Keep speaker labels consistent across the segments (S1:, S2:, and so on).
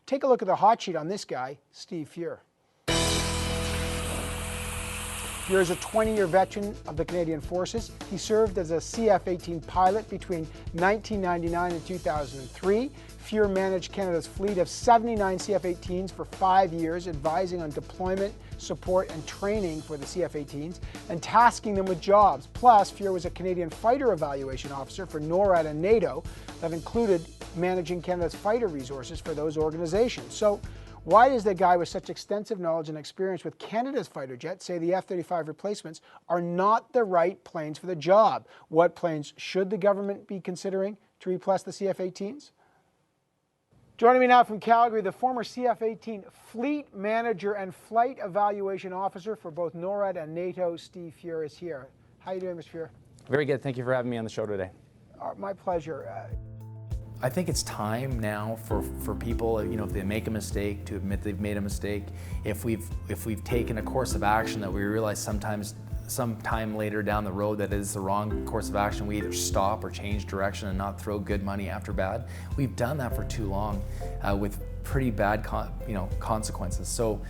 S1: Take a look at the hot sheet on this guy, Steve Fuhr. Fuhr is a 20-year veteran of the Canadian Forces. He served as a CF-18 pilot between 1999 and 2003. Fuhr managed Canada's fleet of 79 CF-18s for 5 years, advising on deployment, support, and training for the CF-18s, and tasking them with jobs. Plus, Fuhr was a Canadian fighter evaluation officer for NORAD and NATO that included managing Canada's fighter resources for those organizations. So, why does the guy with such extensive knowledge and experience with Canada's fighter jets say the F-35 replacements are not the right planes for the job? What planes should the government be considering to replace the CF-18s? Joining me now from Calgary, the former CF-18 fleet manager and flight evaluation officer for both NORAD and NATO, Steve Fuhr, is here. How are you doing, Mr. Fuhr?
S2: Very good. Thank you for having me on the show today.
S1: My pleasure.
S3: I think it's time now for people, if they make a mistake, to admit they've made a mistake. If we've taken a course of action that we realize sometime later down the road that is the wrong course of action, we either stop or change direction and not throw good money after bad. We've done that for too long with pretty bad consequences. So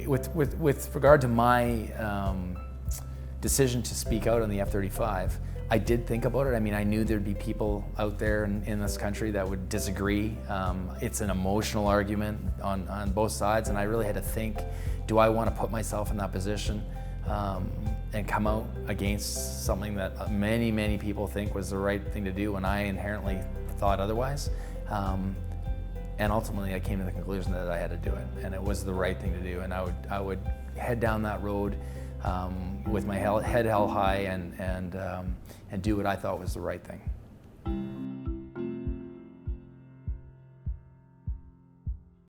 S3: with regard to my decision to speak out on the F-35, I did think about it. I mean, I knew there'd be people out there in this country that would disagree. It's an emotional argument on both sides, and I really had to think, do I want to put myself in that position and come out against something that many, many people think was the right thing to do when I inherently thought otherwise? And ultimately, I came to the conclusion that I had to do it, and it was the right thing to do, and I would head down that road with my head held high and do what I thought was the right thing.